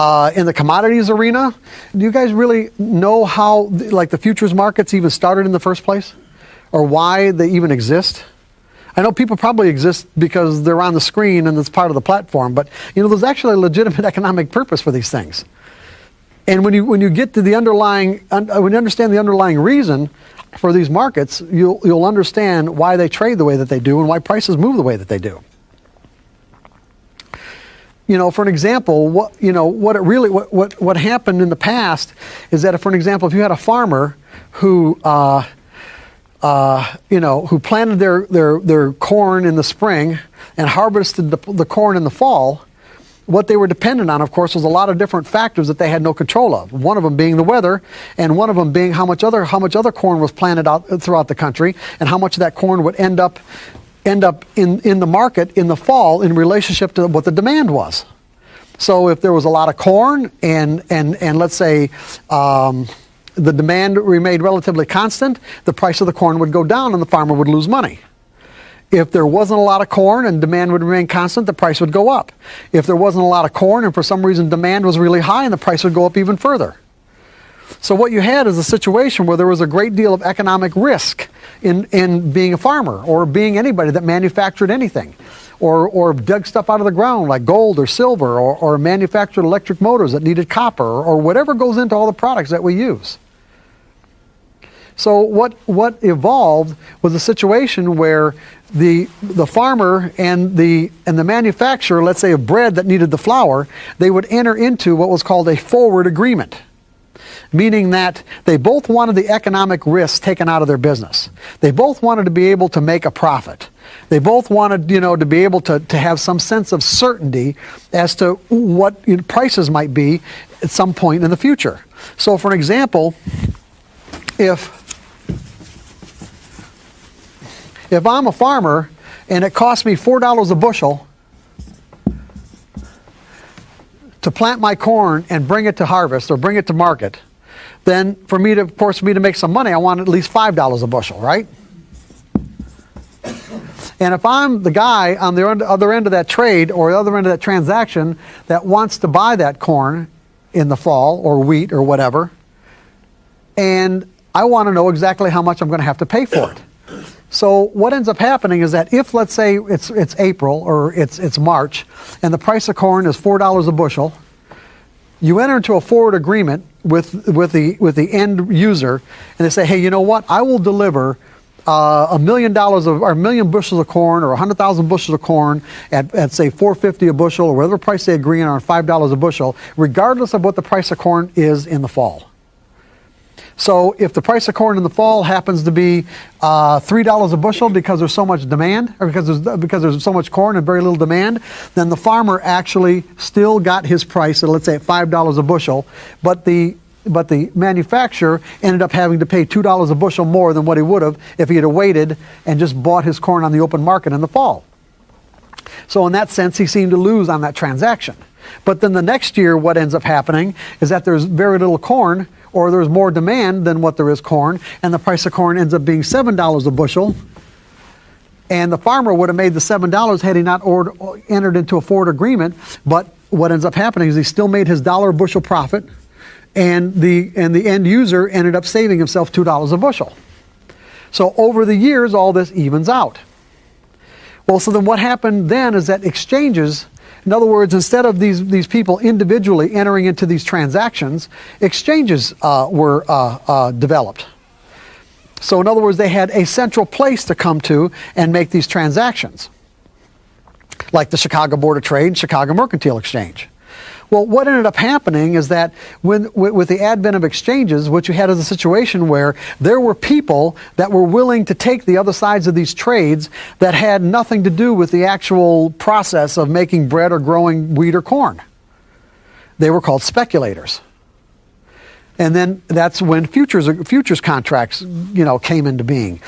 In the commodities arena, do you guys really know how the futures markets even started in the first place? Or why they even exist? I know people probably exist because they're on the screen and it's part of the platform, but there's actually a legitimate economic purpose for these things. And when you get to the underlying, when you understand the underlying reason for these markets, you'll understand why they trade the way that they do and why prices move the way that they do. For an example, what happened in the past is that, for an example, if you had a farmer who planted their corn in the spring and harvested the corn in the fall, what they were dependent on, of course, was a lot of different factors that they had no control of. One of them being the weather, and one of them being how much other corn was planted out throughout the country, and how much of that corn would end up in the market in the fall in relationship to what the demand was. So if there was a lot of corn and let's say the demand remained relatively constant, the price of the corn would go down and the farmer would lose money. If there wasn't a lot of corn and demand would remain constant, the price would go up. If there wasn't a lot of corn and for some reason demand was really high, and the price would go up even further. So what you had is a situation where there was a great deal of economic risk in being a farmer or being anybody that manufactured anything or dug stuff out of the ground like gold or silver or manufactured electric motors that needed copper or whatever goes into all the products that we use. So what evolved was a situation where the farmer and the manufacturer, let's say of bread that needed the flour, they would enter into what was called a forward agreement. Meaning that they both wanted the economic risk taken out of their business. They both wanted to be able to make a profit. They both wanted, to be able to have some sense of certainty as to what prices might be at some point in the future. So for an example, if I'm a farmer and it costs me $4 a bushel to plant my corn and bring it to harvest or bring it to market, then for me to make some money, I want at least $5 a bushel, right? And if I'm the guy on the other end of that trade or the other end of that transaction that wants to buy that corn in the fall or wheat or whatever, and I want to know exactly how much I'm going to have to pay for it. So what ends up happening is that if, let's say, it's April or it's March, and the price of corn is $4 a bushel, you enter into a forward agreement with the end user, and they say, hey, you know what? I will deliver $1 million or 1 million bushels of corn or 100,000 bushels of corn at say $4.50 a bushel or whatever price they agree on $5 a bushel, regardless of what the price of corn is in the fall. So if the price of corn in the fall happens to be $3 a bushel because there's so much demand, or because there's so much corn and very little demand, then the farmer actually still got his price at, let's say, at $5 a bushel, but the manufacturer ended up having to pay $2 a bushel more than what he would have if he had waited and just bought his corn on the open market in the fall. So in that sense, he seemed to lose on that transaction. But then the next year, what ends up happening is that there's very little corn, or there's more demand than what there is corn, and the price of corn ends up being $7 a bushel. And the farmer would have made the $7 had he not entered into a forward agreement. But what ends up happening is he still made his $1 a bushel profit, and the end user ended up saving himself $2 a bushel. So over the years, all this evens out. Well, so then what happened then is that exchanges, in other words, instead of these people individually entering into these transactions, exchanges were developed. So in other words, they had a central place to come to and make these transactions, like the Chicago Board of Trade, Chicago Mercantile Exchange. Well, what ended up happening is that with the advent of exchanges, what you had is a situation where there were people that were willing to take the other sides of these trades that had nothing to do with the actual process of making bread or growing wheat or corn. They were called speculators. And then that's when futures contracts, came into being.